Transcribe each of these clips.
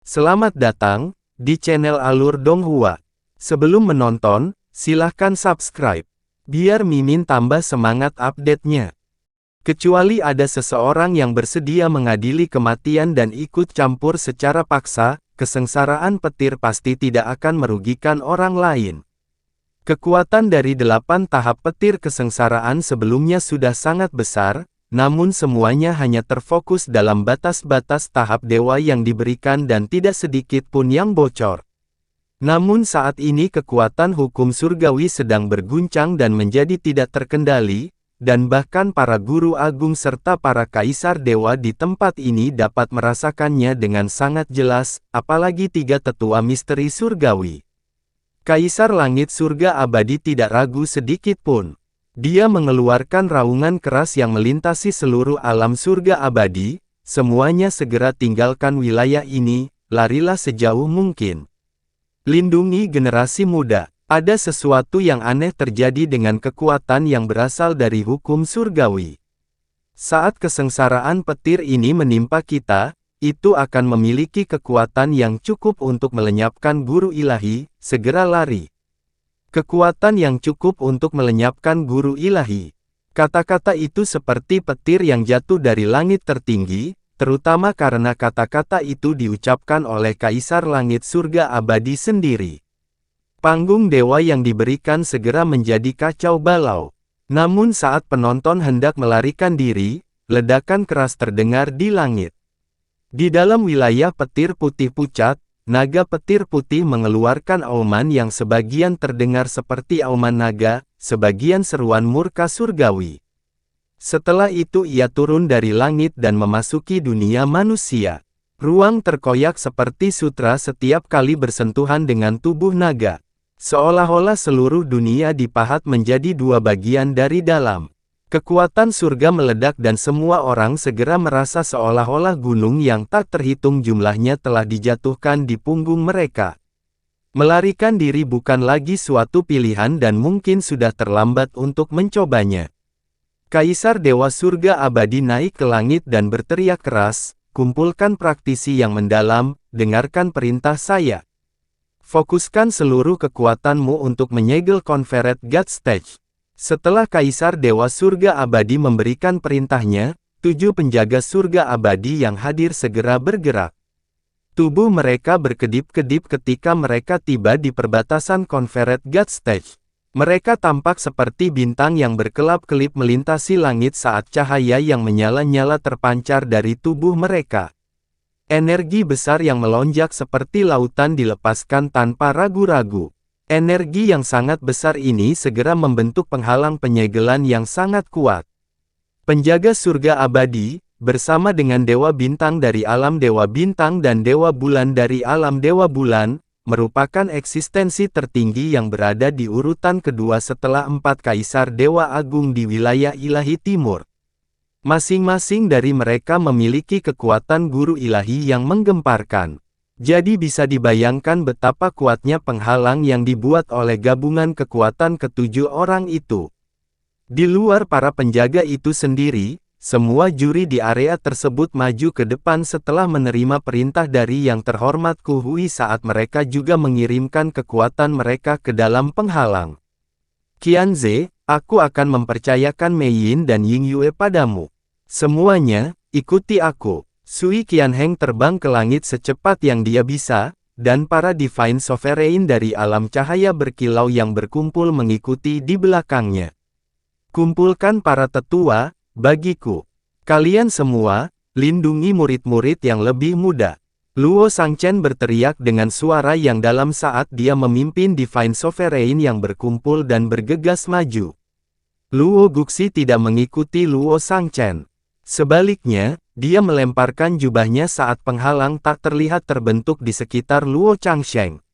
Selamat datang di channel Alur Donghua. Sebelum menonton, silahkan subscribe, biar Mimin tambah semangat update-nya. Kecuali ada seseorang yang bersedia mengadili kematian dan ikut campur secara paksa, kesengsaraan petir pasti tidak akan merugikan orang lain. Kekuatan dari 8 tahap petir kesengsaraan sebelumnya sudah sangat besar, namun semuanya hanya terfokus dalam batas-batas tahap dewa yang diberikan dan tidak sedikit pun yang bocor. Namun saat ini kekuatan hukum surgawi sedang berguncang dan menjadi tidak terkendali, dan bahkan para guru agung serta para kaisar dewa di tempat ini dapat merasakannya dengan sangat jelas, apalagi 3 tetua misteri surgawi. Kaisar Langit Surga Abadi tidak ragu sedikit pun. Dia mengeluarkan raungan keras yang melintasi seluruh alam surga abadi, semuanya segera tinggalkan wilayah ini, larilah sejauh mungkin. Lindungi generasi muda. Ada sesuatu yang aneh terjadi dengan kekuatan yang berasal dari hukum surgawi. Saat kesengsaraan petir ini menimpa kita, itu akan memiliki kekuatan yang cukup untuk melenyapkan guru ilahi, segera lari. Kekuatan yang cukup untuk melenyapkan guru ilahi. Kata-kata itu seperti petir yang jatuh dari langit tertinggi, terutama karena kata-kata itu diucapkan oleh Kaisar Langit Surga Abadi sendiri. Panggung dewa yang diberikan segera menjadi kacau balau. Namun saat penonton hendak melarikan diri, ledakan keras terdengar di langit. Di dalam wilayah petir putih pucat, naga petir putih mengeluarkan auman yang sebagian terdengar seperti auman naga, sebagian seruan murka surgawi. Setelah itu ia turun dari langit dan memasuki dunia manusia. Ruang terkoyak seperti sutra setiap kali bersentuhan dengan tubuh naga. Seolah-olah seluruh dunia dipahat menjadi 2 bagian dari dalam. Kekuatan surga meledak dan semua orang segera merasa seolah-olah gunung yang tak terhitung jumlahnya telah dijatuhkan di punggung mereka. Melarikan diri bukan lagi suatu pilihan dan mungkin sudah terlambat untuk mencobanya. Kaisar Dewa Surga Abadi naik ke langit dan berteriak keras, "Kumpulkan praktisi yang mendalam, dengarkan perintah saya. Fokuskan seluruh kekuatanmu untuk menyegel Conferred God Stage." Setelah Kaisar Dewa Surga Abadi memberikan perintahnya, 7 penjaga surga abadi yang hadir segera bergerak. Tubuh mereka berkedip-kedip ketika mereka tiba di perbatasan Conferred God Stage. Mereka tampak seperti bintang yang berkelap-kelip melintasi langit saat cahaya yang menyala-nyala terpancar dari tubuh mereka. Energi besar yang melonjak seperti lautan dilepaskan tanpa ragu-ragu. Energi yang sangat besar ini segera membentuk penghalang penyegelan yang sangat kuat. Penjaga surga abadi, bersama dengan Dewa Bintang dari alam Dewa Bintang dan Dewa Bulan dari alam Dewa Bulan, merupakan eksistensi tertinggi yang berada di urutan kedua setelah 4 Kaisar Dewa Agung di wilayah ilahi timur. Masing-masing dari mereka memiliki kekuatan guru ilahi yang menggemparkan. Jadi bisa dibayangkan betapa kuatnya penghalang yang dibuat oleh gabungan kekuatan ke-7 orang itu. Di luar para penjaga itu sendiri, semua juri di area tersebut maju ke depan setelah menerima perintah dari yang terhormat Ku Hui saat mereka juga mengirimkan kekuatan mereka ke dalam penghalang. "Qianze, aku akan mempercayakan Mei Yin dan Ying Yue padamu. Semuanya, ikuti aku." Sui Qianheng terbang ke langit secepat yang dia bisa, dan para Divine Sovereign dari alam cahaya berkilau yang berkumpul mengikuti di belakangnya. "Kumpulkan para tetua, bagiku. Kalian semua, lindungi murid-murid yang lebih muda." Luo Shangchen berteriak dengan suara yang dalam saat dia memimpin Divine Sovereign yang berkumpul dan bergegas maju. Luo Guxi tidak mengikuti Luo Shangchen. Sebaliknya, dia melemparkan jubahnya saat penghalang tak terlihat terbentuk di sekitar Luo Changsheng.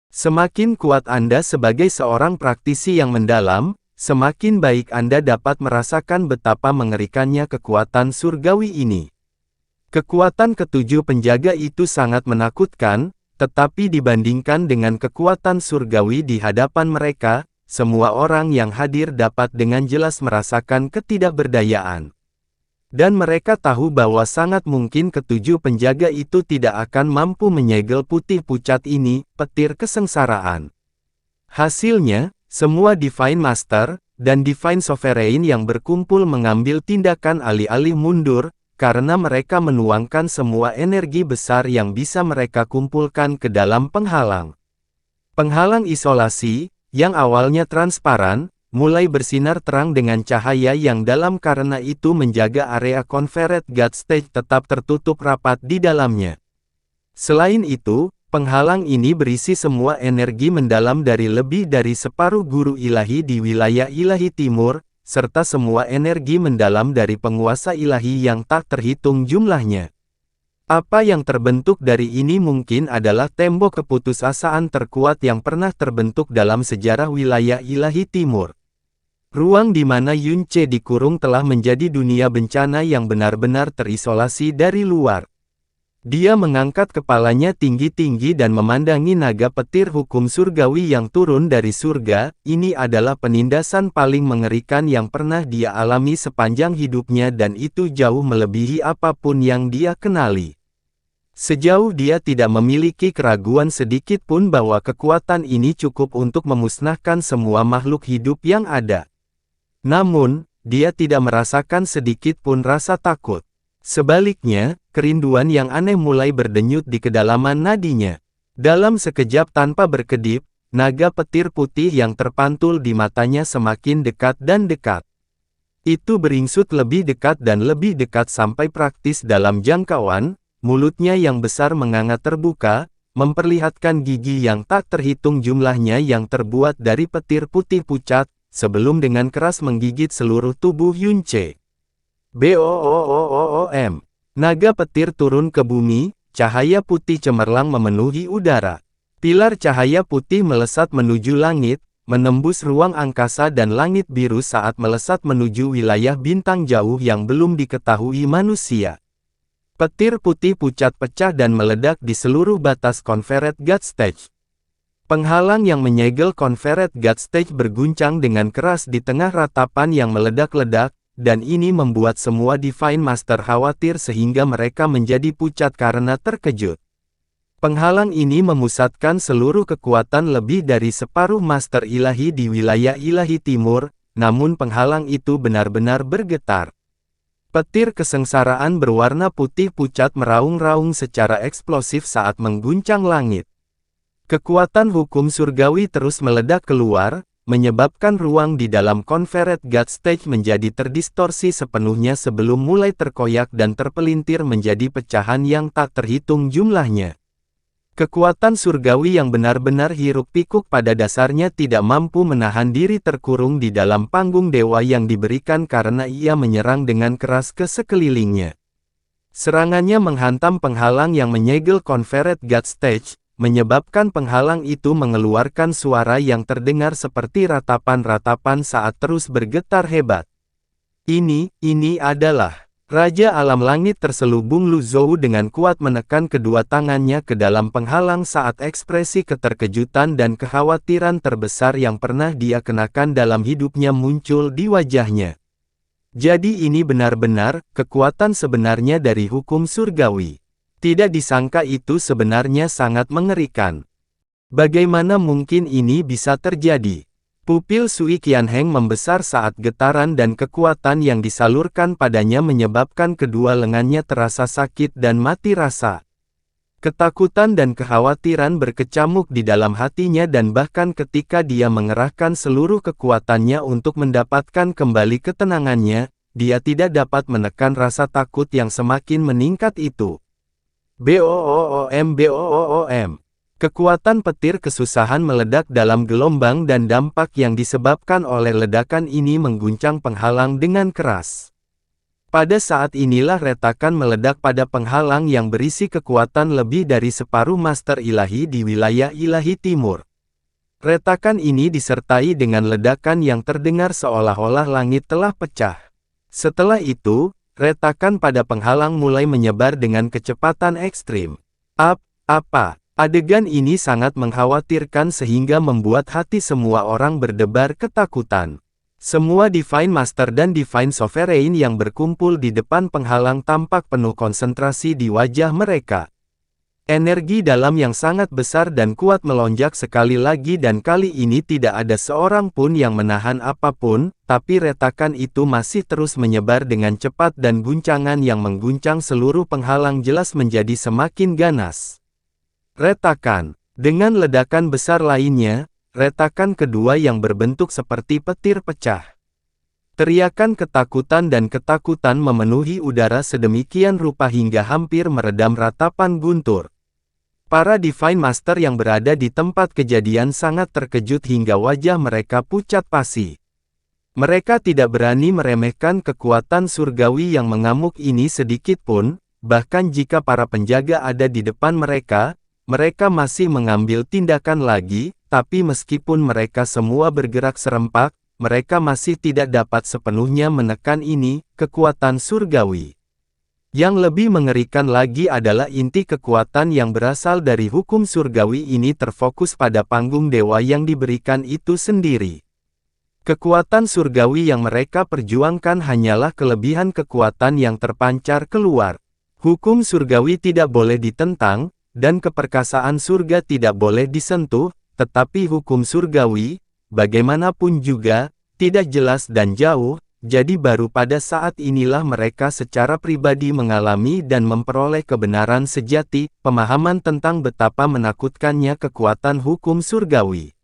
Semakin kuat Anda sebagai seorang praktisi yang mendalam, semakin baik Anda dapat merasakan betapa mengerikannya kekuatan surgawi ini. Kekuatan ke-7 penjaga itu sangat menakutkan, tetapi dibandingkan dengan kekuatan surgawi di hadapan mereka, semua orang yang hadir dapat dengan jelas merasakan ketidakberdayaan. Dan mereka tahu bahwa sangat mungkin ketujuh penjaga itu tidak akan mampu menyegel putih pucat ini, petir kesengsaraan. Hasilnya, semua Divine Master dan Divine Sovereign yang berkumpul mengambil tindakan alih-alih mundur, karena mereka menuangkan semua energi besar yang bisa mereka kumpulkan ke dalam penghalang. Penghalang isolasi, yang awalnya transparan, mulai bersinar terang dengan cahaya yang dalam karena itu menjaga area Confederate God Stage tetap tertutup rapat di dalamnya. Selain itu, penghalang ini berisi semua energi mendalam dari lebih dari separuh guru ilahi di wilayah ilahi timur, serta semua energi mendalam dari penguasa ilahi yang tak terhitung jumlahnya. Apa yang terbentuk dari ini mungkin adalah tembok keputusasaan terkuat yang pernah terbentuk dalam sejarah wilayah ilahi timur. Ruang di mana Yun Ce dikurung telah menjadi dunia bencana yang benar-benar terisolasi dari luar. Dia mengangkat kepalanya tinggi-tinggi dan memandangi naga petir hukum surgawi yang turun dari surga. Ini adalah penindasan paling mengerikan yang pernah dia alami sepanjang hidupnya dan itu jauh melebihi apapun yang dia kenali. Sejauh dia tidak memiliki keraguan sedikit pun bahwa kekuatan ini cukup untuk memusnahkan semua makhluk hidup yang ada. Namun, dia tidak merasakan sedikit pun rasa takut. Sebaliknya, kerinduan yang aneh mulai berdenyut di kedalaman nadinya. Dalam sekejap tanpa berkedip, naga petir putih yang terpantul di matanya semakin dekat dan dekat. Itu beringsut lebih dekat dan lebih dekat sampai praktis dalam jangkauan, mulutnya yang besar menganga terbuka, memperlihatkan gigi yang tak terhitung jumlahnya yang terbuat dari petir putih pucat, sebelum dengan keras menggigit seluruh tubuh Yun Ce. Boom! Naga petir turun ke bumi, cahaya putih cemerlang memenuhi udara. Pilar cahaya putih melesat menuju langit, menembus ruang angkasa dan langit biru saat melesat menuju wilayah bintang jauh yang belum diketahui manusia. Petir putih pucat pecah dan meledak di seluruh batas Confederate God Stage. Penghalang yang menyegel Confederate God Stage berguncang dengan keras di tengah ratapan yang meledak-ledak, dan ini membuat semua Divine Master khawatir sehingga mereka menjadi pucat karena terkejut. Penghalang ini memusatkan seluruh kekuatan lebih dari separuh Master Ilahi di wilayah Ilahi Timur, namun penghalang itu benar-benar bergetar. Petir kesengsaraan berwarna putih pucat meraung-raung secara eksplosif saat mengguncang langit. Kekuatan hukum surgawi terus meledak keluar, menyebabkan ruang di dalam Confederate God Stage menjadi terdistorsi sepenuhnya sebelum mulai terkoyak dan terpelintir menjadi pecahan yang tak terhitung jumlahnya. Kekuatan surgawi yang benar-benar hiruk-pikuk pada dasarnya tidak mampu menahan diri terkurung di dalam panggung dewa yang diberikan karena ia menyerang dengan keras ke sekelilingnya. Serangannya menghantam penghalang yang menyegel Confederate God Stage, menyebabkan penghalang itu mengeluarkan suara yang terdengar seperti ratapan-ratapan saat terus bergetar hebat. Ini adalah Raja Alam Langit terselubung Lu Zhou dengan kuat menekan kedua tangannya ke dalam penghalang saat ekspresi keterkejutan dan kekhawatiran terbesar yang pernah dia kenakan dalam hidupnya muncul di wajahnya. Jadi ini benar-benar kekuatan sebenarnya dari hukum surgawi. Tidak disangka itu sebenarnya sangat mengerikan. Bagaimana mungkin ini bisa terjadi? Pupil Sui Qianheng membesar saat getaran dan kekuatan yang disalurkan padanya menyebabkan kedua lengannya terasa sakit dan mati rasa. Ketakutan dan kekhawatiran berkecamuk di dalam hatinya dan bahkan ketika dia mengerahkan seluruh kekuatannya untuk mendapatkan kembali ketenangannya, dia tidak dapat menekan rasa takut yang semakin meningkat itu. Boom! Kekuatan petir kesusahan meledak dalam gelombang dan dampak yang disebabkan oleh ledakan ini mengguncang penghalang dengan keras. Pada saat inilah retakan meledak pada penghalang yang berisi kekuatan lebih dari separuh Master Ilahi di wilayah Ilahi Timur. Retakan ini disertai dengan ledakan yang terdengar seolah-olah langit telah pecah. Setelah itu, retakan pada penghalang mulai menyebar dengan kecepatan ekstrim. Adegan ini sangat mengkhawatirkan sehingga membuat hati semua orang berdebar ketakutan. Semua Divine Master dan Divine Sovereign yang berkumpul di depan penghalang tampak penuh konsentrasi di wajah mereka. Energi dalam yang sangat besar dan kuat melonjak sekali lagi dan kali ini tidak ada seorang pun yang menahan apapun, tapi retakan itu masih terus menyebar dengan cepat dan guncangan yang mengguncang seluruh penghalang jelas menjadi semakin ganas. Retakan. Dengan ledakan besar lainnya, retakan kedua yang berbentuk seperti petir pecah. Teriakan ketakutan dan ketakutan memenuhi udara sedemikian rupa hingga hampir meredam ratapan guntur. Para Divine Master yang berada di tempat kejadian sangat terkejut hingga wajah mereka pucat pasi. Mereka tidak berani meremehkan kekuatan surgawi yang mengamuk ini sedikit pun, bahkan jika para penjaga ada di depan mereka, mereka masih mengambil tindakan lagi, tapi meskipun mereka semua bergerak serempak, mereka masih tidak dapat sepenuhnya menekan ini, kekuatan surgawi. Yang lebih mengerikan lagi adalah inti kekuatan yang berasal dari hukum surgawi ini terfokus pada panggung dewa yang diberikan itu sendiri. Kekuatan surgawi yang mereka perjuangkan hanyalah kelebihan kekuatan yang terpancar keluar. Hukum surgawi tidak boleh ditentang, dan keperkasaan surga tidak boleh disentuh, tetapi hukum surgawi, bagaimanapun juga, tidak jelas dan jauh, jadi baru pada saat inilah mereka secara pribadi mengalami dan memperoleh kebenaran sejati, pemahaman tentang betapa menakutkannya kekuatan hukum surgawi.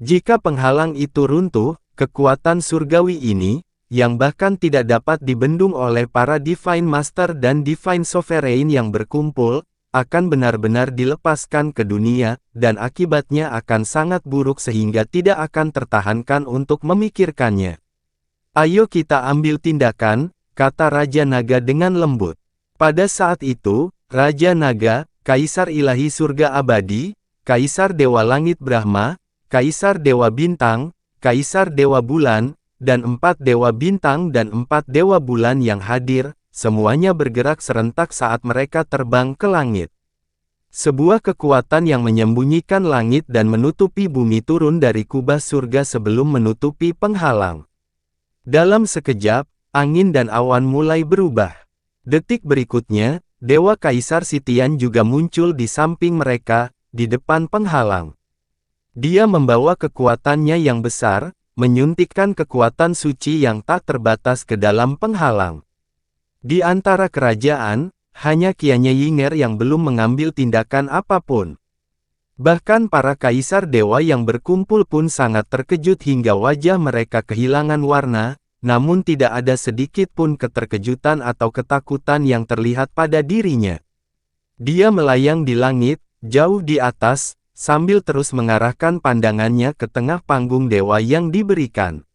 Jika penghalang itu runtuh, kekuatan surgawi ini, yang bahkan tidak dapat dibendung oleh para Divine Master dan Divine Sovereign yang berkumpul, akan benar-benar dilepaskan ke dunia, dan akibatnya akan sangat buruk sehingga tidak akan tertahankan untuk memikirkannya. Ayo kita ambil tindakan, kata Raja Naga dengan lembut. Pada saat itu, Raja Naga, Kaisar Ilahi Surga Abadi, Kaisar Dewa Langit Brahma, Kaisar Dewa Bintang, Kaisar Dewa Bulan, dan 4 Dewa Bintang dan 4 Dewa Bulan yang hadir, semuanya bergerak serentak saat mereka terbang ke langit. Sebuah kekuatan yang menyembunyikan langit dan menutupi bumi turun dari kubah surga sebelum menutupi penghalang. Dalam sekejap, angin dan awan mulai berubah. Detik berikutnya, Dewa Kaisar Sitian juga muncul di samping mereka, di depan penghalang. Dia membawa kekuatannya yang besar, menyuntikkan kekuatan suci yang tak terbatas ke dalam penghalang. Di antara kerajaan, hanya Kianya Yinger yang belum mengambil tindakan apapun. Bahkan para kaisar dewa yang berkumpul pun sangat terkejut hingga wajah mereka kehilangan warna, namun tidak ada sedikit pun keterkejutan atau ketakutan yang terlihat pada dirinya. Dia melayang di langit, jauh di atas, sambil terus mengarahkan pandangannya ke tengah panggung dewa yang diberikan.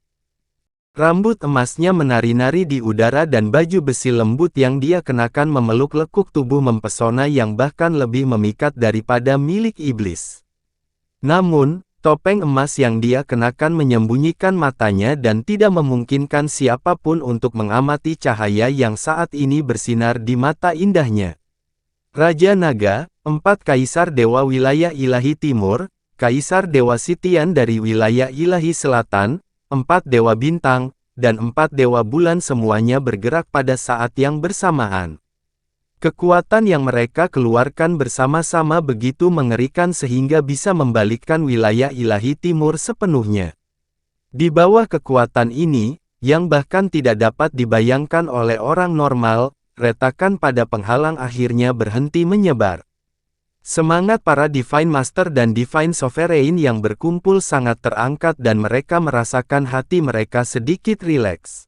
Rambut emasnya menari-nari di udara dan baju besi lembut yang dia kenakan memeluk lekuk tubuh mempesona yang bahkan lebih memikat daripada milik iblis. Namun, topeng emas yang dia kenakan menyembunyikan matanya dan tidak memungkinkan siapapun untuk mengamati cahaya yang saat ini bersinar di mata indahnya. Raja Naga, 4 Kaisar Dewa Wilayah Ilahi Timur, Kaisar Dewa Sitian dari Wilayah Ilahi Selatan, 4 Dewa Bintang, dan 4 Dewa Bulan semuanya bergerak pada saat yang bersamaan. Kekuatan yang mereka keluarkan bersama-sama begitu mengerikan sehingga bisa membalikkan wilayah Ilahi Timur sepenuhnya. Di bawah kekuatan ini, yang bahkan tidak dapat dibayangkan oleh orang normal, retakan pada penghalang akhirnya berhenti menyebar. Semangat para Divine Master dan Divine Sovereign yang berkumpul sangat terangkat dan mereka merasakan hati mereka sedikit rileks.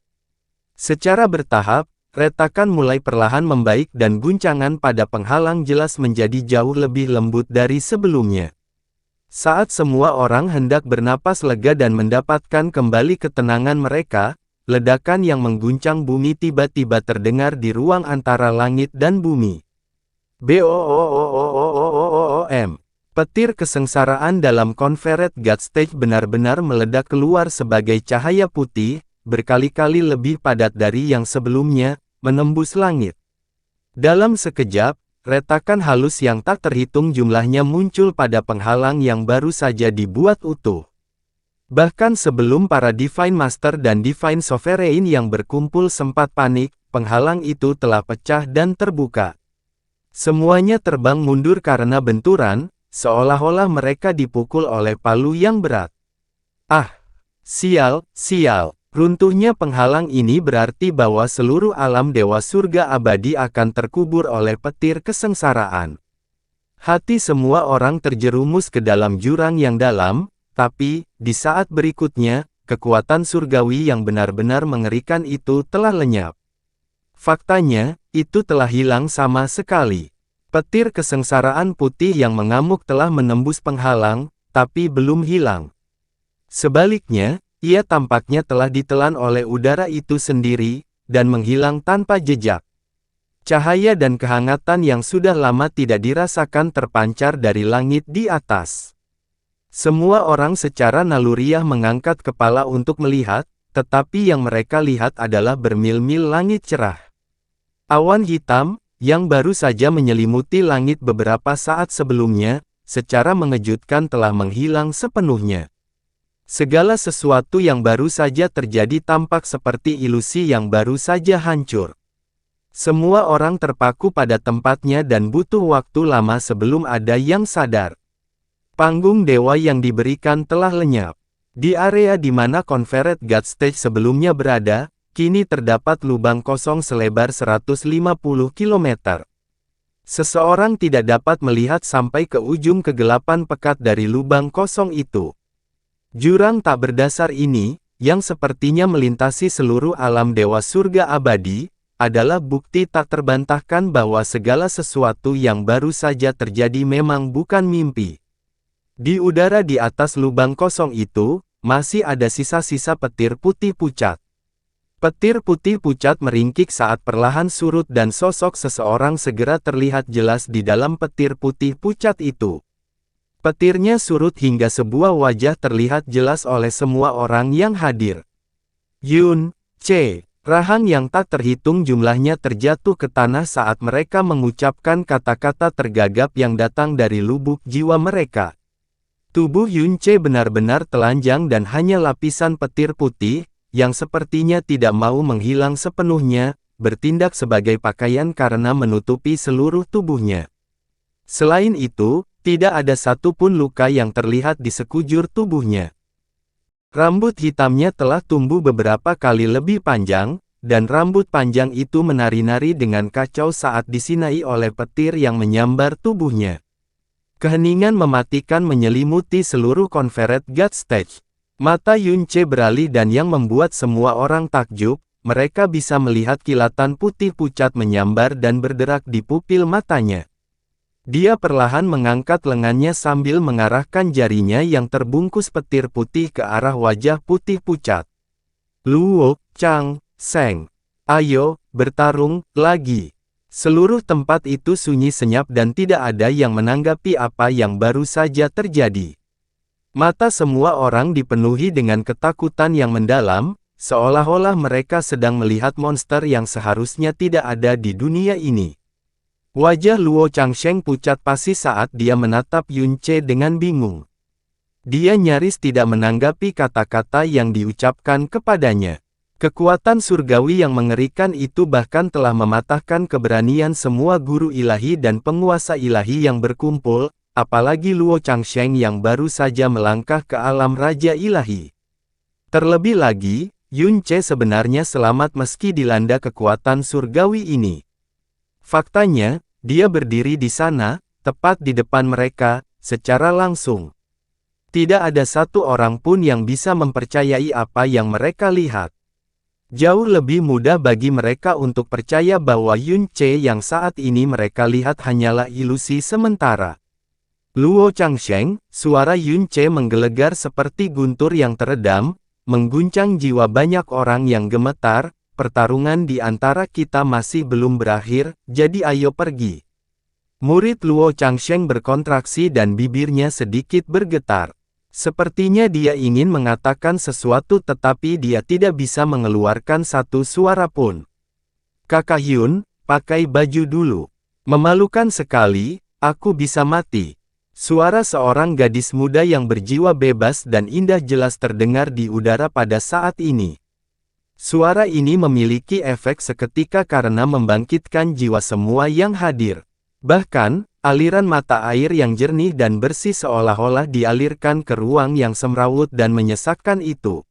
Secara bertahap, retakan mulai perlahan membaik dan guncangan pada penghalang jelas menjadi jauh lebih lembut dari sebelumnya. Saat semua orang hendak bernapas lega dan mendapatkan kembali ketenangan mereka, ledakan yang mengguncang bumi tiba-tiba terdengar di ruang antara langit dan bumi. BOOM. Petir kesengsaraan dalam Conferred God Stage benar-benar meledak keluar sebagai cahaya putih, berkali-kali lebih padat dari yang sebelumnya, menembus langit. Dalam sekejap, retakan halus yang tak terhitung jumlahnya muncul pada penghalang yang baru saja dibuat utuh. Bahkan sebelum para Divine Master dan Divine Sovereign yang berkumpul sempat panik, penghalang itu telah pecah dan terbuka. Semuanya terbang mundur karena benturan, seolah-olah mereka dipukul oleh palu yang berat. Ah! Sial, sial! Runtuhnya penghalang ini berarti bahwa seluruh alam dewa surga abadi akan terkubur oleh petir kesengsaraan. Hati semua orang terjerumus ke dalam jurang yang dalam, tapi, di saat berikutnya, kekuatan surgawi yang benar-benar mengerikan itu telah lenyap. Faktanya, itu telah hilang sama sekali. Petir kesengsaraan putih yang mengamuk telah menembus penghalang, tapi belum hilang. Sebaliknya, ia tampaknya telah ditelan oleh udara itu sendiri, dan menghilang tanpa jejak. Cahaya dan kehangatan yang sudah lama tidak dirasakan terpancar dari langit di atas. Semua orang secara naluriah mengangkat kepala untuk melihat, tetapi yang mereka lihat adalah bermil-mil langit cerah. Awan hitam, yang baru saja menyelimuti langit beberapa saat sebelumnya, secara mengejutkan telah menghilang sepenuhnya. Segala sesuatu yang baru saja terjadi tampak seperti ilusi yang baru saja hancur. Semua orang terpaku pada tempatnya dan butuh waktu lama sebelum ada yang sadar. Panggung dewa yang diberikan telah lenyap. Di area di mana Conferred God Stage sebelumnya berada, kini terdapat lubang kosong selebar 150 km. Seseorang tidak dapat melihat sampai ke ujung kegelapan pekat dari lubang kosong itu. Jurang tak berdasar ini, yang sepertinya melintasi seluruh alam dewa surga abadi, adalah bukti tak terbantahkan bahwa segala sesuatu yang baru saja terjadi memang bukan mimpi. Di udara di atas lubang kosong itu, masih ada sisa-sisa petir putih pucat. Petir putih pucat meringkik saat perlahan surut dan sosok seseorang segera terlihat jelas di dalam petir putih pucat itu. Petirnya surut hingga sebuah wajah terlihat jelas oleh semua orang yang hadir. Yun Ce. Rahang yang tak terhitung jumlahnya terjatuh ke tanah saat mereka mengucapkan kata-kata tergagap yang datang dari lubuk jiwa mereka. Tubuh Yun Ce benar-benar telanjang dan hanya lapisan petir putih, yang sepertinya tidak mau menghilang sepenuhnya, bertindak sebagai pakaian karena menutupi seluruh tubuhnya. Selain itu, tidak ada satupun luka yang terlihat di sekujur tubuhnya. Rambut hitamnya telah tumbuh beberapa kali lebih panjang, dan rambut panjang itu menari-nari dengan kacau saat disinai oleh petir yang menyambar tubuhnya. Keheningan mematikan menyelimuti seluruh Conferred God Stage. Mata Yun Ce beralih dan yang membuat semua orang takjub, mereka bisa melihat kilatan putih pucat menyambar dan berderak di pupil matanya. Dia perlahan mengangkat lengannya sambil mengarahkan jarinya yang terbungkus petir putih ke arah wajah putih pucat. Luo Chang Sheng, ayo, bertarung lagi. Seluruh tempat itu sunyi senyap dan tidak ada yang menanggapi apa yang baru saja terjadi. Mata semua orang dipenuhi dengan ketakutan yang mendalam, seolah-olah mereka sedang melihat monster yang seharusnya tidak ada di dunia ini. Wajah Luo Changsheng pucat pasi saat dia menatap Yun Ce dengan bingung. Dia nyaris tidak menanggapi kata-kata yang diucapkan kepadanya. Kekuatan surgawi yang mengerikan itu bahkan telah mematahkan keberanian semua guru ilahi dan penguasa ilahi yang berkumpul, apalagi Luo Changsheng yang baru saja melangkah ke alam raja ilahi. Terlebih lagi, Yun Ce sebenarnya selamat meski dilanda kekuatan surgawi ini. Faktanya, dia berdiri di sana, tepat di depan mereka, secara langsung. Tidak ada satu orang pun yang bisa mempercayai apa yang mereka lihat. Jauh lebih mudah bagi mereka untuk percaya bahwa Yun Ce yang saat ini mereka lihat hanyalah ilusi sementara. Luo Changsheng, suara Yun Ce menggelegar seperti guntur yang teredam, mengguncang jiwa banyak orang yang gemetar. Pertarungan di antara kita masih belum berakhir, jadi ayo pergi. Murid Luo Changsheng berkontraksi dan bibirnya sedikit bergetar. Sepertinya dia ingin mengatakan sesuatu tetapi dia tidak bisa mengeluarkan satu suara pun. Kakak Yun, pakai baju dulu. Memalukan sekali, aku bisa mati. Suara seorang gadis muda yang berjiwa bebas dan indah jelas terdengar di udara pada saat ini. Suara ini memiliki efek seketika karena membangkitkan jiwa semua yang hadir. Bahkan, aliran mata air yang jernih dan bersih seolah-olah dialirkan ke ruang yang semrawut dan menyesakkan itu.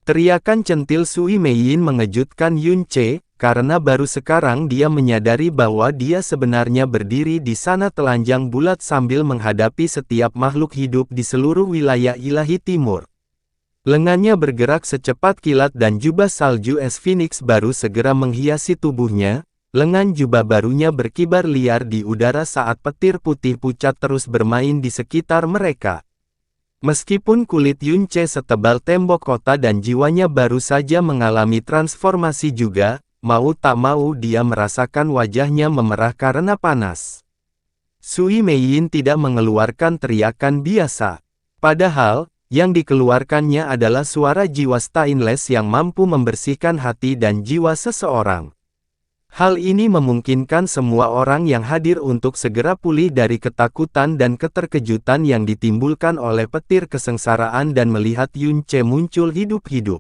Teriakan centil Sui Meiyin mengejutkan Yun Ce, karena baru sekarang dia menyadari bahwa dia sebenarnya berdiri di sana telanjang bulat sambil menghadapi setiap makhluk hidup di seluruh wilayah ilahi timur. Lengannya bergerak secepat kilat dan jubah salju es Phoenix baru segera menghiasi tubuhnya. Lengan jubah barunya berkibar liar di udara saat petir putih pucat terus bermain di sekitar mereka. Meskipun kulit Yun Ce setebal tembok kota dan jiwanya baru saja mengalami transformasi juga, mau tak mau dia merasakan wajahnya memerah karena panas. Sui Meiyin tidak mengeluarkan teriakan biasa. Padahal, yang dikeluarkannya adalah suara jiwa stainless yang mampu membersihkan hati dan jiwa seseorang. Hal ini memungkinkan semua orang yang hadir untuk segera pulih dari ketakutan dan keterkejutan yang ditimbulkan oleh petir kesengsaraan dan melihat Yun Ce muncul hidup-hidup.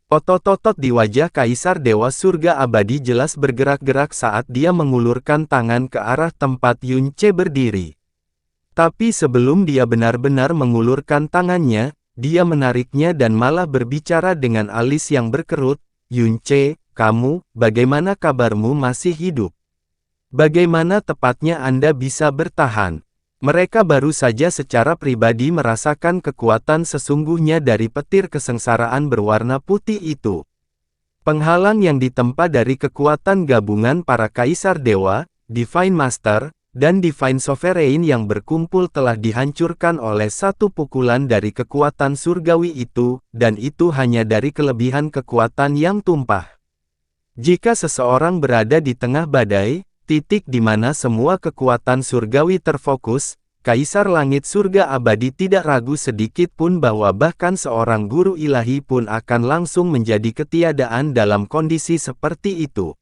Otot-otot di wajah Kaisar Dewa Surga Abadi jelas bergerak-gerak saat dia mengulurkan tangan ke arah tempat Yun Ce berdiri. Tapi sebelum dia benar-benar mengulurkan tangannya, dia menariknya dan malah berbicara dengan alis yang berkerut, "Yun Ce, kamu, bagaimana kabarmu masih hidup? Bagaimana tepatnya Anda bisa bertahan?" Mereka baru saja secara pribadi merasakan kekuatan sesungguhnya dari petir kesengsaraan berwarna putih itu. Penghalang yang ditempa dari kekuatan gabungan para Kaisar Dewa, Divine Master, dan Divine Sovereign yang berkumpul telah dihancurkan oleh satu pukulan dari kekuatan surgawi itu, dan itu hanya dari kelebihan kekuatan yang tumpah. Jika seseorang berada di tengah badai, titik di mana semua kekuatan surgawi terfokus, Kaisar Langit Surga Abadi tidak ragu sedikit pun bahwa bahkan seorang guru ilahi pun akan langsung menjadi ketiadaan dalam kondisi seperti itu.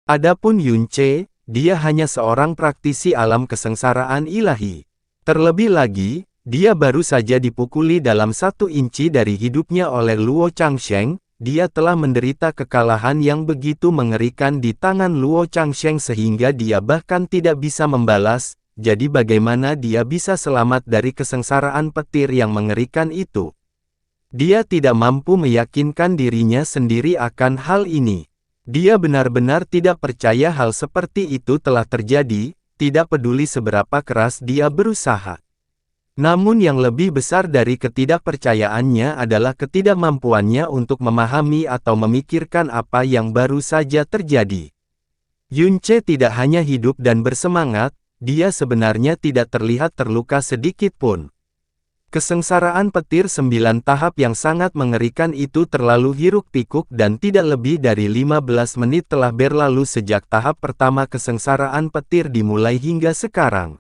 Adapun Yun Ce, dia hanya seorang praktisi alam kesengsaraan ilahi. Terlebih lagi, dia baru saja dipukuli dalam 1 inci dari hidupnya oleh Luo Changsheng. Dia telah menderita kekalahan yang begitu mengerikan di tangan Luo Changsheng sehingga dia bahkan tidak bisa membalas, jadi bagaimana dia bisa selamat dari kesengsaraan petir yang mengerikan itu? Dia tidak mampu meyakinkan dirinya sendiri akan hal ini. Dia benar-benar tidak percaya hal seperti itu telah terjadi, tidak peduli seberapa keras dia berusaha. Namun yang lebih besar dari ketidakpercayaannya adalah ketidakmampuannya untuk memahami atau memikirkan apa yang baru saja terjadi. Yun Ce tidak hanya hidup dan bersemangat, dia sebenarnya tidak terlihat terluka sedikit pun. Kesengsaraan petir 9 tahap yang sangat mengerikan itu terlalu hiruk-pikuk dan tidak lebih dari 15 menit telah berlalu sejak tahap pertama kesengsaraan petir dimulai hingga sekarang.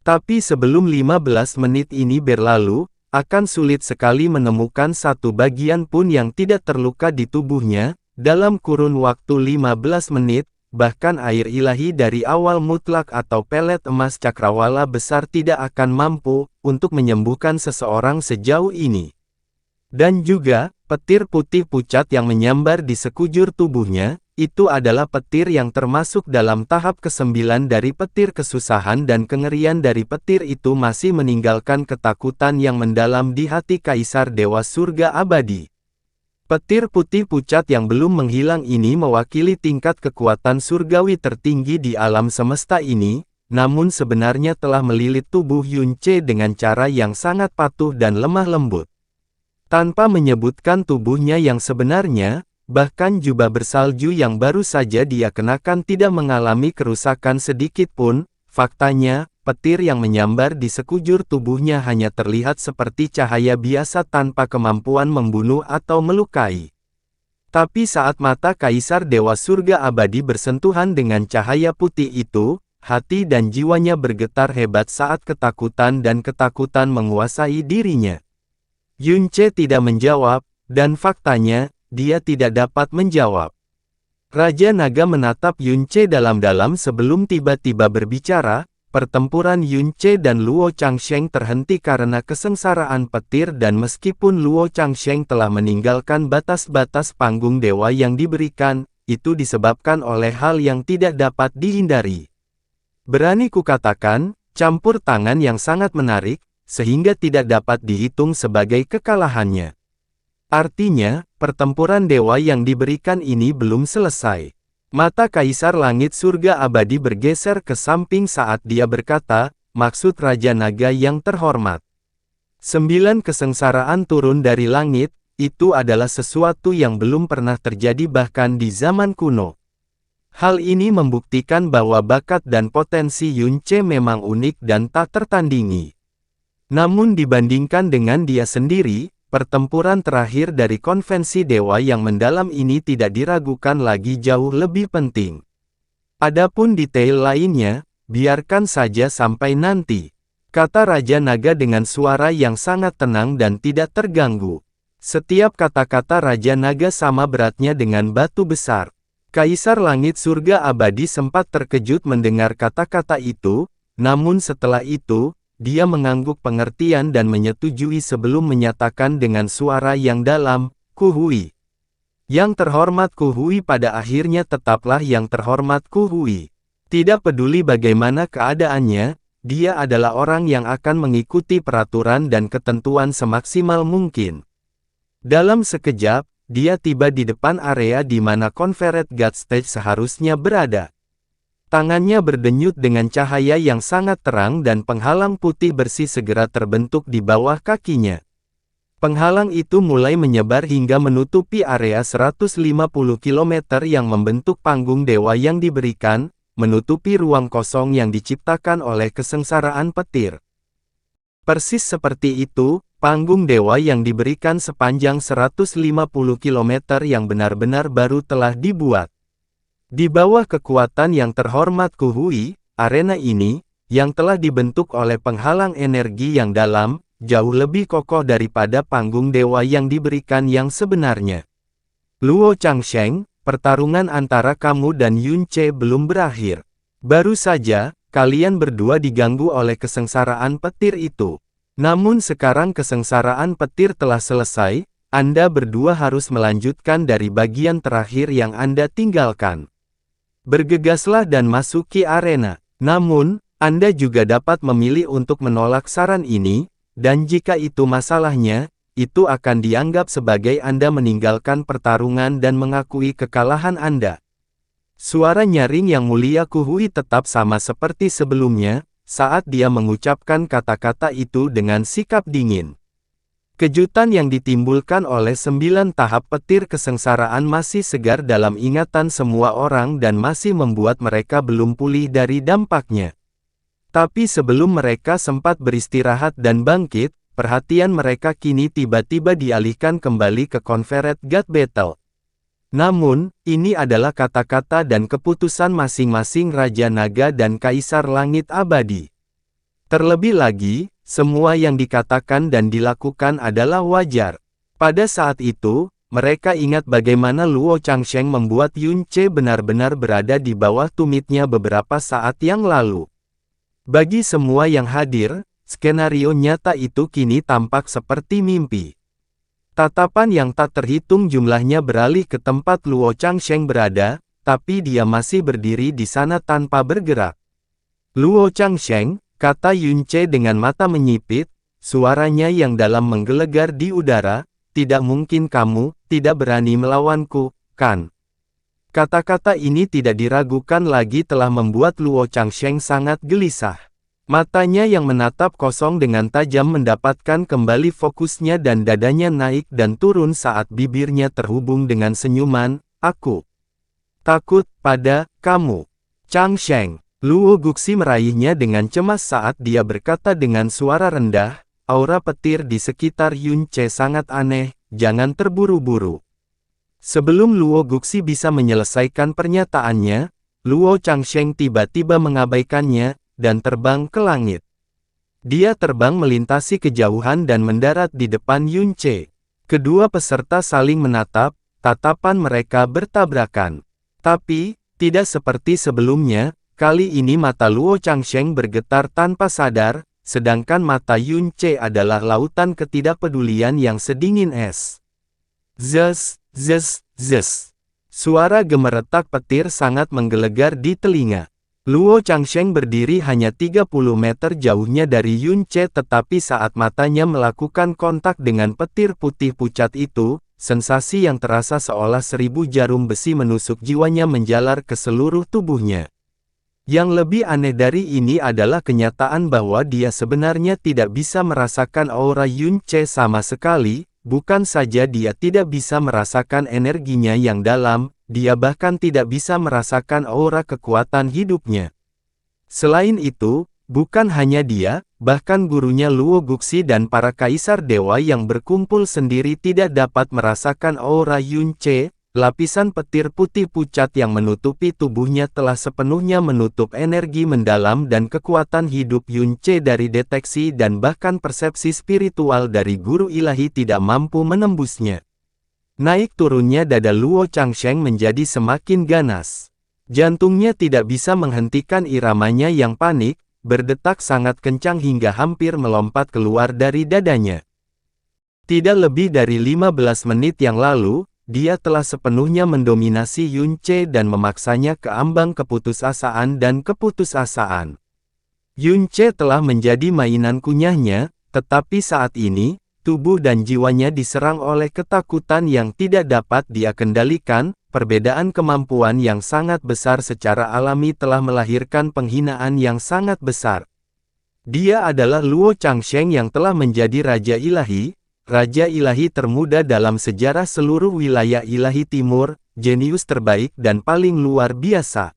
Tapi sebelum 15 menit ini berlalu, akan sulit sekali menemukan satu bagian pun yang tidak terluka di tubuhnya, dalam kurun waktu 15 menit, bahkan air ilahi dari awal mutlak atau pelet emas cakrawala besar tidak akan mampu, untuk menyembuhkan seseorang sejauh ini. Dan juga, petir putih pucat yang menyambar di sekujur tubuhnya, itu adalah petir yang termasuk dalam tahap ke-9 dari petir kesusahan dan kengerian dari petir itu masih meninggalkan ketakutan yang mendalam di hati Kaisar Dewa Surga Abadi. Petir putih pucat yang belum menghilang ini mewakili tingkat kekuatan surgawi tertinggi di alam semesta ini, namun sebenarnya telah melilit tubuh Yun Ce dengan cara yang sangat patuh dan lemah lembut. Tanpa menyebutkan tubuhnya yang sebenarnya, bahkan jubah bersalju yang baru saja dia kenakan tidak mengalami kerusakan sedikit pun, faktanya, petir yang menyambar di sekujur tubuhnya hanya terlihat seperti cahaya biasa tanpa kemampuan membunuh atau melukai. Tapi saat mata Kaisar Dewa Surga Abadi bersentuhan dengan cahaya putih itu, hati dan jiwanya bergetar hebat saat ketakutan dan ketakutan menguasai dirinya. Yun Ce tidak menjawab, dan faktanya, dia tidak dapat menjawab. Raja Naga menatap Yun Ce dalam-dalam sebelum tiba-tiba berbicara, pertempuran Yun Ce dan Luo Changsheng terhenti karena kesengsaraan petir dan meskipun Luo Changsheng telah meninggalkan batas-batas panggung dewa yang diberikan, itu disebabkan oleh hal yang tidak dapat dihindari. Berani kukatakan, campur tangan yang sangat menarik, sehingga tidak dapat dihitung sebagai kekalahannya. Artinya, pertempuran dewa yang diberikan ini belum selesai. Mata Kaisar Langit Surga Abadi bergeser ke samping saat dia berkata, maksud Raja Naga yang terhormat. 9 kesengsaraan turun dari langit, itu adalah sesuatu yang belum pernah terjadi bahkan di zaman kuno. Hal ini membuktikan bahwa bakat dan potensi Yun Ce memang unik dan tak tertandingi. Namun dibandingkan dengan dia sendiri, pertempuran terakhir dari konvensi dewa yang mendalam ini tidak diragukan lagi jauh lebih penting. Adapun detail lainnya, biarkan saja sampai nanti, kata Raja Naga dengan suara yang sangat tenang dan tidak terganggu. Setiap kata-kata Raja Naga sama beratnya dengan batu besar. Kaisar Langit Surga Abadi sempat terkejut mendengar kata-kata itu, namun setelah itu, dia mengangguk pengertian dan menyetujui sebelum menyatakan dengan suara yang dalam, Ku Hui. Yang terhormat Ku Hui pada akhirnya tetaplah yang terhormat Ku Hui. Tidak peduli bagaimana keadaannya, dia adalah orang yang akan mengikuti peraturan dan ketentuan semaksimal mungkin. Dalam sekejap, dia tiba di depan area di mana Confederate God Stage seharusnya berada. Tangannya berdenyut dengan cahaya yang sangat terang dan penghalang putih bersih segera terbentuk di bawah kakinya. Penghalang itu mulai menyebar hingga menutupi area 150 km yang membentuk panggung dewa yang diberikan, menutupi ruang kosong yang diciptakan oleh kesengsaraan petir. Persis seperti itu, panggung dewa yang diberikan sepanjang 150 km yang benar-benar baru telah dibuat. Di bawah kekuatan yang terhormat Ku Hui, arena ini, yang telah dibentuk oleh penghalang energi yang dalam, jauh lebih kokoh daripada panggung dewa yang diberikan yang sebenarnya. Luo Changsheng, pertarungan antara kamu dan Yun Ce belum berakhir. Baru saja, kalian berdua diganggu oleh kesengsaraan petir itu. Namun sekarang kesengsaraan petir telah selesai, Anda berdua harus melanjutkan dari bagian terakhir yang Anda tinggalkan. Bergegaslah dan masuki arena. Namun, Anda juga dapat memilih untuk menolak saran ini, dan jika itu masalahnya, itu akan dianggap sebagai Anda meninggalkan pertarungan dan mengakui kekalahan Anda. Suara nyaring yang mulia Ku Hui tetap sama seperti sebelumnya, saat dia mengucapkan kata-kata itu dengan sikap dingin. Kejutan yang ditimbulkan oleh 9 tahap petir kesengsaraan masih segar dalam ingatan semua orang dan masih membuat mereka belum pulih dari dampaknya. Tapi sebelum mereka sempat beristirahat dan bangkit, perhatian mereka kini tiba-tiba dialihkan kembali ke Confederate God Battle. Namun, ini adalah kata-kata dan keputusan masing-masing Raja Naga dan Kaisar Langit Abadi. Terlebih lagi, semua yang dikatakan dan dilakukan adalah wajar. Pada saat itu, mereka ingat bagaimana Luo Changsheng membuat Yun Ce benar-benar berada di bawah tumitnya beberapa saat yang lalu. Bagi semua yang hadir, skenario nyata itu kini tampak seperti mimpi. Tatapan yang tak terhitung jumlahnya beralih ke tempat Luo Changsheng berada, tapi dia masih berdiri di sana tanpa bergerak. Luo Changsheng, kata Yun Ce dengan mata menyipit, suaranya yang dalam menggelegar di udara, tidak mungkin kamu tidak berani melawanku, kan? Kata-kata ini tidak diragukan lagi telah membuat Luo Changsheng sangat gelisah. Matanya yang menatap kosong dengan tajam mendapatkan kembali fokusnya dan dadanya naik dan turun saat bibirnya terhubung dengan senyuman, aku takut pada kamu, Changsheng. Luo Guxi meraihnya dengan cemas saat dia berkata dengan suara rendah, aura petir di sekitar Yun Ce sangat aneh, jangan terburu-buru. Sebelum Luo Guxi bisa menyelesaikan pernyataannya, Luo Changsheng tiba-tiba mengabaikannya, dan terbang ke langit. Dia terbang melintasi kejauhan dan mendarat di depan Yun Ce. Kedua peserta saling menatap, tatapan mereka bertabrakan. Tapi, tidak seperti sebelumnya, Kali ini mata Luo Changsheng bergetar tanpa sadar, sedangkan mata Yun Ce adalah lautan ketidakpedulian yang sedingin es. Zes, zes, zes. Suara gemeretak petir sangat menggelegar di telinga. Luo Changsheng berdiri hanya 30 meter jauhnya dari Yun Ce, tetapi saat matanya melakukan kontak dengan petir putih pucat itu, sensasi yang terasa seolah 1000 jarum besi menusuk jiwanya menjalar ke seluruh tubuhnya. Yang lebih aneh dari ini adalah kenyataan bahwa dia sebenarnya tidak bisa merasakan aura Yun Ce sama sekali, bukan saja dia tidak bisa merasakan energinya yang dalam, dia bahkan tidak bisa merasakan aura kekuatan hidupnya. Selain itu, bukan hanya dia, bahkan gurunya Luo Guxi dan para kaisar dewa yang berkumpul sendiri tidak dapat merasakan aura Yun Ce. Lapisan petir putih pucat yang menutupi tubuhnya telah sepenuhnya menutup energi mendalam dan kekuatan hidup Yun Ce dari deteksi dan bahkan persepsi spiritual dari guru ilahi tidak mampu menembusnya. Naik turunnya dada Luo Changsheng menjadi semakin ganas. Jantungnya tidak bisa menghentikan iramanya yang panik, berdetak sangat kencang hingga hampir melompat keluar dari dadanya. Tidak lebih dari 15 menit yang lalu, dia telah sepenuhnya mendominasi Yun Ce dan memaksanya ke ambang keputusasaan dan keputusasaan. Yun Ce telah menjadi mainan kunyahnya, tetapi saat ini, tubuh dan jiwanya diserang oleh ketakutan yang tidak dapat dia kendalikan. Perbedaan kemampuan yang sangat besar secara alami telah melahirkan penghinaan yang sangat besar. Dia adalah Luo Changsheng yang telah menjadi Raja Ilahi termuda dalam sejarah seluruh wilayah Ilahi Timur, jenius terbaik dan paling luar biasa.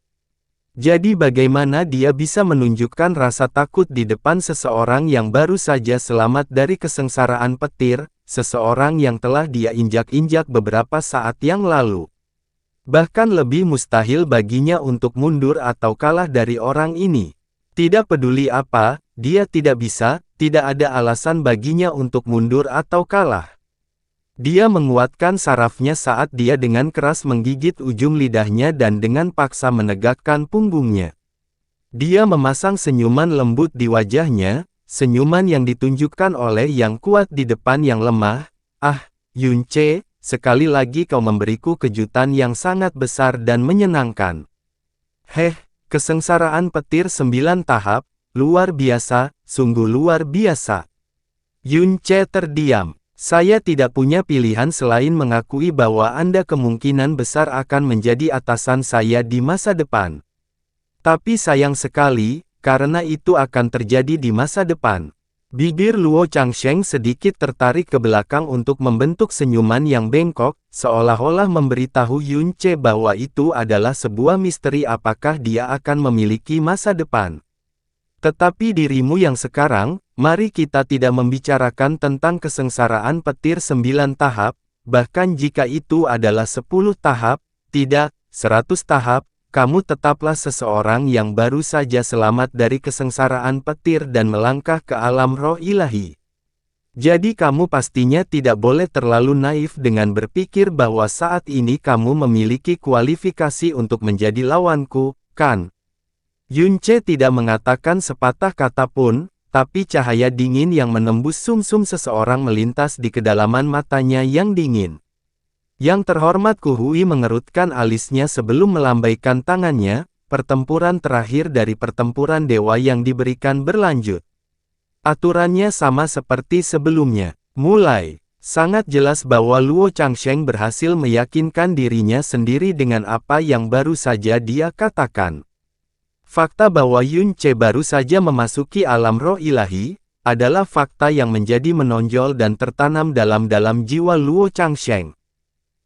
Jadi bagaimana dia bisa menunjukkan rasa takut di depan seseorang yang baru saja selamat dari kesengsaraan petir, seseorang yang telah dia injak-injak beberapa saat yang lalu. Bahkan lebih mustahil baginya untuk mundur atau kalah dari orang ini. Tidak peduli apa, dia tidak bisa, tidak ada alasan baginya untuk mundur atau kalah. Dia menguatkan sarafnya saat dia dengan keras menggigit ujung lidahnya dan dengan paksa menegakkan punggungnya. Dia memasang senyuman lembut di wajahnya, senyuman yang ditunjukkan oleh yang kuat di depan yang lemah. Ah, Yun Ce, sekali lagi kau memberiku kejutan yang sangat besar dan menyenangkan. Kesengsaraan petir 9 tahap, luar biasa, sungguh luar biasa. Yun Ce terdiam. Saya tidak punya pilihan selain mengakui bahwa Anda kemungkinan besar akan menjadi atasan saya di masa depan. Tapi sayang sekali, karena itu akan terjadi di masa depan. Bibir Luo Changsheng sedikit tertarik ke belakang untuk membentuk senyuman yang bengkok, seolah-olah memberitahu Yun Ce bahwa itu adalah sebuah misteri apakah dia akan memiliki masa depan. Tetapi dirimu yang sekarang, mari kita tidak membicarakan tentang kesengsaraan petir 9 tahap, bahkan jika itu adalah 10 tahap, tidak, 100 tahap, kamu tetaplah seseorang yang baru saja selamat dari kesengsaraan petir dan melangkah ke alam roh ilahi. Jadi kamu pastinya tidak boleh terlalu naif dengan berpikir bahwa saat ini kamu memiliki kualifikasi untuk menjadi lawanku, kan? Yun Ce tidak mengatakan sepatah kata pun, tapi cahaya dingin yang menembus sumsum seseorang melintas di kedalaman matanya yang dingin. Yang terhormat Ku Hui mengerutkan alisnya sebelum melambaikan tangannya, pertempuran terakhir dari pertempuran dewa yang diberikan berlanjut. Aturannya sama seperti sebelumnya. Mulai. Sangat jelas bahwa Luo Changsheng berhasil meyakinkan dirinya sendiri dengan apa yang baru saja dia katakan. Fakta bahwa Yun Ce baru saja memasuki alam roh ilahi, adalah fakta yang menjadi menonjol dan tertanam dalam jiwa Luo Changsheng.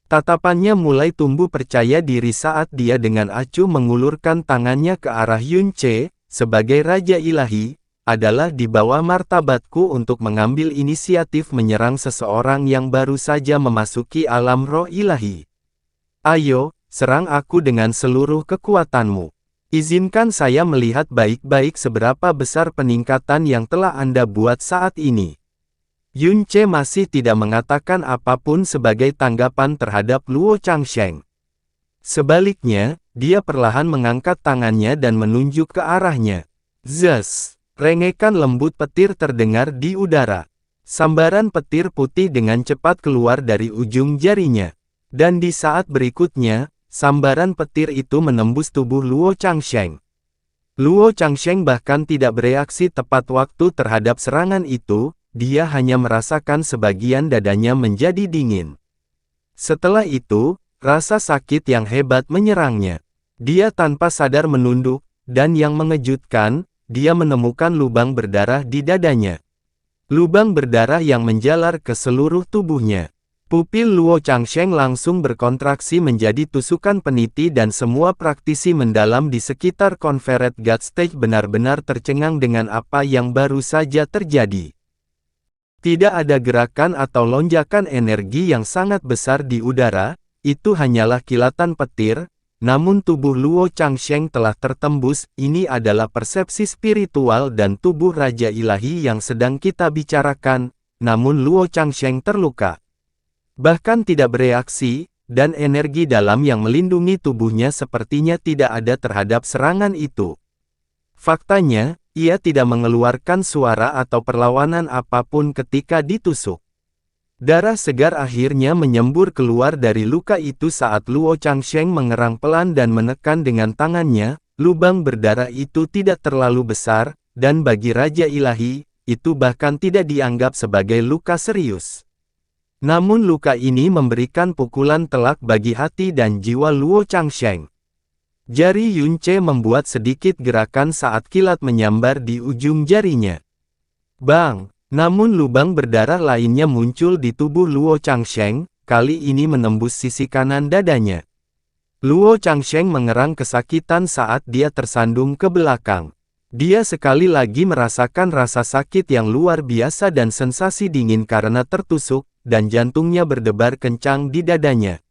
Tatapannya mulai tumbuh percaya diri saat dia dengan acuh mengulurkan tangannya ke arah Yun Ce, sebagai Raja Ilahi, adalah di bawah martabatku untuk mengambil inisiatif menyerang seseorang yang baru saja memasuki alam roh ilahi. Ayo, serang aku dengan seluruh kekuatanmu. Izinkan saya melihat baik-baik seberapa besar peningkatan yang telah Anda buat saat ini. Yun Ce masih tidak mengatakan apapun sebagai tanggapan terhadap Luo Changsheng. Sebaliknya, dia perlahan mengangkat tangannya dan menunjuk ke arahnya. Zes! Rengekan lembut petir terdengar di udara. Sambaran petir putih dengan cepat keluar dari ujung jarinya. Dan di saat berikutnya, sambaran petir itu menembus tubuh Luo Changsheng. Luo Changsheng bahkan tidak bereaksi tepat waktu terhadap serangan itu, dia hanya merasakan sebagian dadanya menjadi dingin. Setelah itu, rasa sakit yang hebat menyerangnya. Dia tanpa sadar menunduk, dan yang mengejutkan, dia menemukan lubang berdarah di dadanya. Lubang berdarah yang menjalar ke seluruh tubuhnya. Pupil Luo Changsheng langsung berkontraksi menjadi tusukan peniti dan semua praktisi mendalam di sekitar Confederate God Stage benar-benar tercengang dengan apa yang baru saja terjadi. Tidak ada gerakan atau lonjakan energi yang sangat besar di udara, itu hanyalah kilatan petir, namun tubuh Luo Changsheng telah tertembus. Ini adalah persepsi spiritual dan tubuh Raja Ilahi yang sedang kita bicarakan, namun Luo Changsheng terluka. Bahkan tidak bereaksi, dan energi dalam yang melindungi tubuhnya sepertinya tidak ada terhadap serangan itu. Faktanya, ia tidak mengeluarkan suara atau perlawanan apapun ketika ditusuk. Darah segar akhirnya menyembur keluar dari luka itu saat Luo Changsheng mengerang pelan dan menekan dengan tangannya. Lubang berdarah itu tidak terlalu besar, dan bagi Raja Ilahi, itu bahkan tidak dianggap sebagai luka serius. Namun luka ini memberikan pukulan telak bagi hati dan jiwa Luo Changsheng. Jari Yunce membuat sedikit gerakan saat kilat menyambar di ujung jarinya. Bang! Namun lubang berdarah lainnya muncul di tubuh Luo Changsheng, kali ini menembus sisi kanan dadanya. Luo Changsheng mengerang kesakitan saat dia tersandung ke belakang. Dia sekali lagi merasakan rasa sakit yang luar biasa dan sensasi dingin karena tertusuk, dan jantungnya berdebar kencang di dadanya.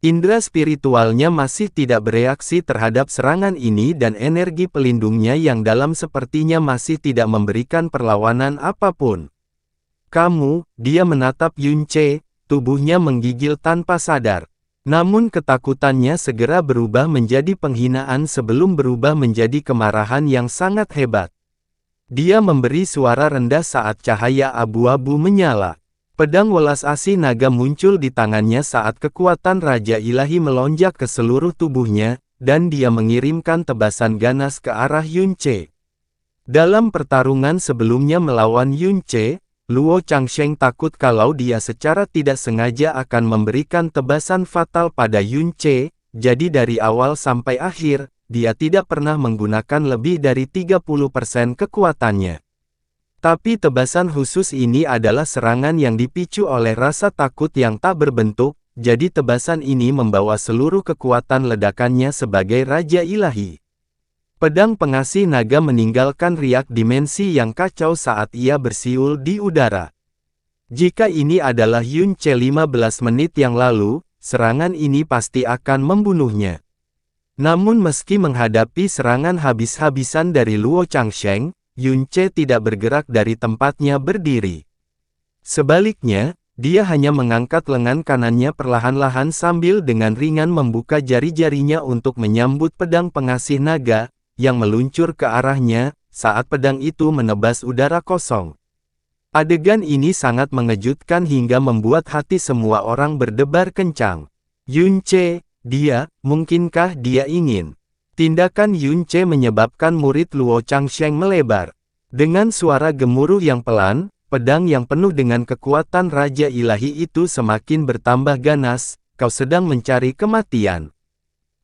Indra spiritualnya masih tidak bereaksi terhadap serangan ini dan energi pelindungnya yang dalam sepertinya masih tidak memberikan perlawanan apapun. Kamu, dia menatap Yunce, tubuhnya menggigil tanpa sadar. Namun ketakutannya segera berubah menjadi penghinaan sebelum berubah menjadi kemarahan yang sangat hebat. Dia memberi suara rendah saat cahaya abu-abu menyala. Pedang welas asih naga muncul di tangannya saat kekuatan Raja Ilahi melonjak ke seluruh tubuhnya, dan dia mengirimkan tebasan ganas ke arah Yunce. Dalam pertarungan sebelumnya melawan Yunce, Luo Changsheng takut kalau dia secara tidak sengaja akan memberikan tebasan fatal pada Yunce, jadi dari awal sampai akhir, dia tidak pernah menggunakan lebih dari 30% kekuatannya. Tapi tebasan khusus ini adalah serangan yang dipicu oleh rasa takut yang tak berbentuk, jadi tebasan ini membawa seluruh kekuatan ledakannya sebagai Raja Ilahi. Pedang pengasih naga meninggalkan riak dimensi yang kacau saat ia bersiul di udara. Jika ini adalah Yunce 15 menit yang lalu, serangan ini pasti akan membunuhnya. Namun meski menghadapi serangan habis-habisan dari Luo Changsheng, Yunce tidak bergerak dari tempatnya berdiri. Sebaliknya, dia hanya mengangkat lengan kanannya perlahan-lahan sambil dengan ringan membuka jari-jarinya untuk menyambut pedang pengasih naga, yang meluncur ke arahnya, saat pedang itu menebas udara kosong. Adegan ini sangat mengejutkan hingga membuat hati semua orang berdebar kencang. Yunce, mungkinkah dia ingin? Tindakan Yunce menyebabkan murid Luo Changsheng melebar. Dengan suara gemuruh yang pelan, pedang yang penuh dengan kekuatan Raja Ilahi itu semakin bertambah ganas. Kau sedang mencari kematian.